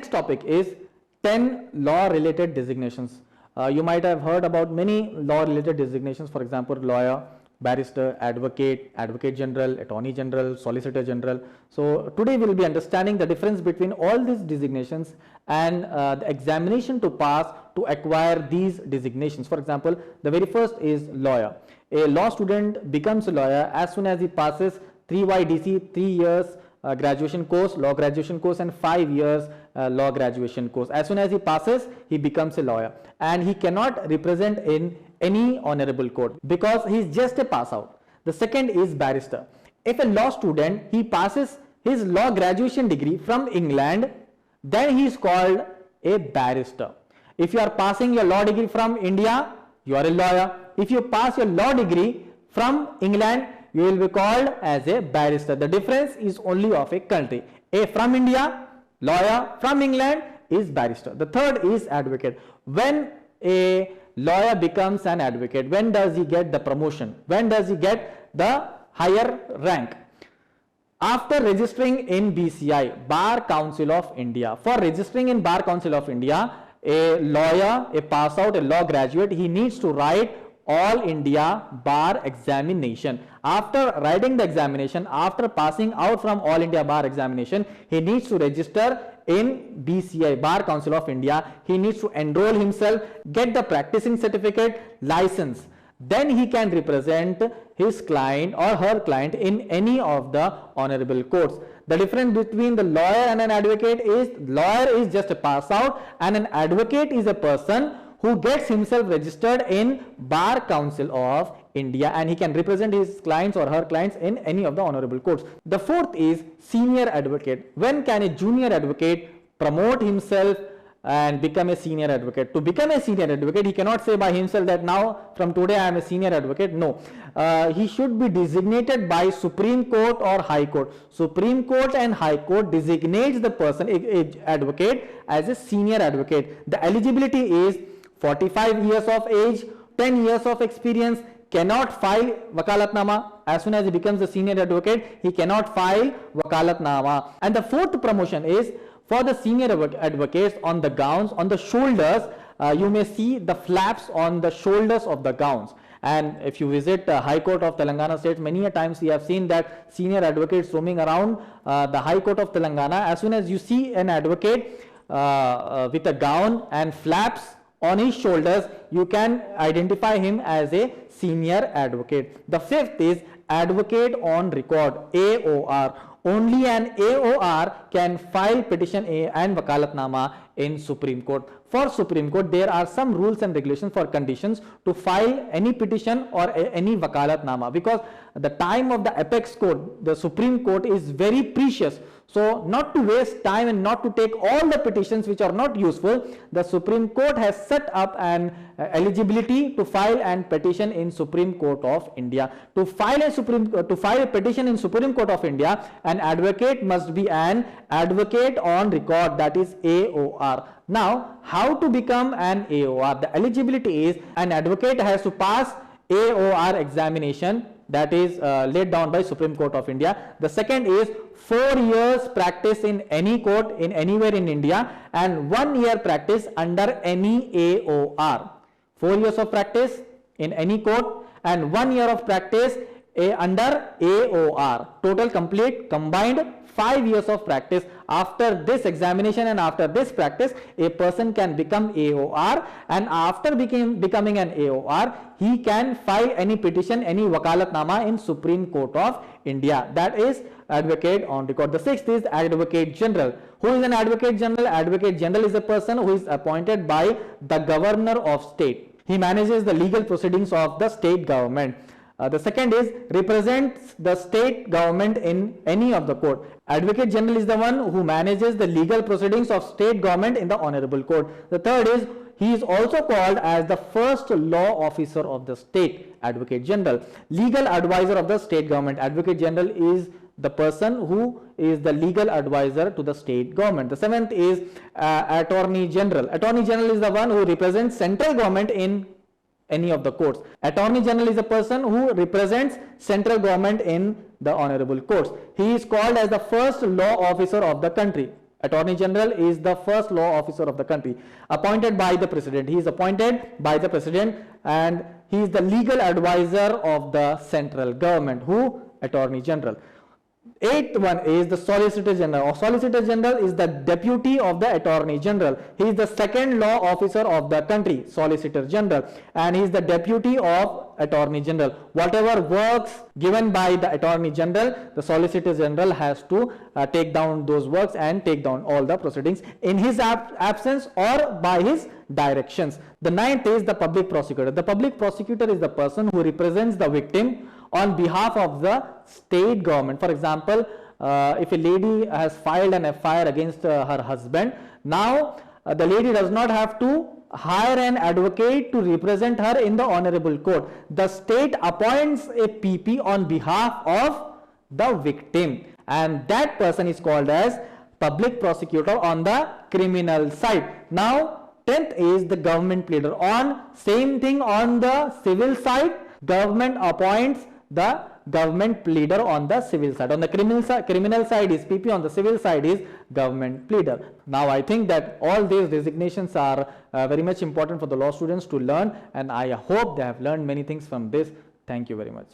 next topic is 10 law related designations. You might have heard about many law related designations, for example, lawyer, barrister, advocate, advocate general, attorney general, solicitor general. So today we will be understanding the difference between all these designations and the examination to pass to acquire these designations. For example, the very first is lawyer. A law student becomes a lawyer as soon as he passes 3YDC, 3 years graduation course, law graduation course, and 5 years law graduation course. As soon as he passes, he becomes a lawyer, and he cannot represent in any honorable court because he is just a pass out. The second is barrister. If a law student, he passes his law graduation degree from England, then he is called a barrister. If you are passing your law degree from India, you are a lawyer. If you pass your law degree from England, you will be called as a barrister. The difference is only of a country. A from India, lawyer; from England is barrister. The third is advocate. When a lawyer becomes an advocate, when does he get the promotion? When does he get the higher rank? After registering in BCI, Bar Council of India. For registering in Bar Council of India, a lawyer, a pass out, a law graduate, he needs to write All India Bar Examination. After writing the examination, after passing out from All India Bar Examination, he needs to register in BCI, Bar Council of India. He needs to enroll himself, get the practicing certificate, license. Then he can represent his client or her client in any of the honorable courts. The difference between the lawyer and an advocate is, lawyer is just a pass out and an advocate is a person who gets himself registered in Bar Council of India, and he can represent his clients or her clients in any of the honorable courts. The fourth is senior advocate. When can a junior advocate promote himself and become a senior advocate? To become a senior advocate, he cannot say by himself that now from today I am a senior advocate. No, he should be designated by Supreme Court or High Court. Supreme Court and High Court designates the person, a advocate, as a senior advocate. The eligibility is 45 years of age, 10 years of experience, cannot file wakalatnama. As soon as he becomes a senior advocate, he cannot file wakalatnama. And the fourth promotion is for the senior advocates. On the gowns, on the shoulders, you may see the flaps on the shoulders of the gowns. And if you visit High Court of Telangana State, many a times you have seen that senior advocates roaming around the High Court of Telangana. As soon as you see an advocate with a gown and flaps on his shoulders, you can identify him as a senior advocate. The fifth is advocate on record, AOR. Only an AOR can file petition and wakalatnama in Supreme Court. For Supreme Court, there are some rules and regulations for conditions to file any petition or any wakalatnama, because the time of the apex court, the Supreme Court, is very precious. So not to waste time and not to take all the petitions which are not useful, the Supreme Court has set up an eligibility to file and petition in Supreme Court of India. To file a petition in Supreme Court of India, an advocate must be an advocate on record, that is AOR. Now, how to become an AOR? The eligibility is an advocate has to pass AOR examination, that is laid down by Supreme Court of India. The second is 4 years practice in any court in anywhere in India and 1 year practice under any AOR. 4 years of practice in any court and 1 year of practice under AOR. Total complete combined 5 years of practice. After this examination and after this practice, a person can become AOR, and after becoming an AOR, he can file any petition, any wakalatnama in Supreme Court of India. That is advocate on record. The sixth is advocate general. Who is an advocate general? Advocate general is a person who is appointed by the governor of state. He manages the legal proceedings of the state government. The second is represents the state government in any of the court. Advocate general is the one who manages the legal proceedings of state government in the honorable court. The third is he is also called as the first law officer of the state, advocate general. Legal advisor of the state government. Advocate general is the person who is the legal advisor to the state government. The seventh is attorney general. Attorney general is the one who represents central government in any of the courts. Attorney general is a person who represents central government in the honorable courts. He is called as the first law officer of the country. Attorney General is the first law officer of the country, appointed by the President. He is appointed by the President and he is the legal advisor of the central government. Who? Attorney General. Eighth one is the Solicitor General. Solicitor General is the deputy of the Attorney General. He is the second law officer of the country, Solicitor General, and he is the deputy of Attorney General. Whatever works given by the Attorney General, the Solicitor General has to take down those works and take down all the proceedings in his absence or by his directions. The ninth is the Public Prosecutor. The Public Prosecutor is the person who represents the victim on behalf of the state government. For example, if a lady has filed an FIR against her husband, now the lady does not have to hire an advocate to represent her in the honorable court. The state appoints a PP on behalf of the victim, and that person is called as public prosecutor on the criminal side. Now 10th is the government pleader. On same thing on the civil side, government appoints the government pleader on the civil side. On the criminal side is PP, on the civil side is government pleader. Now I think that all these designations are very much important for the law students to learn, and I hope they have learned many things from this. Thank you very much.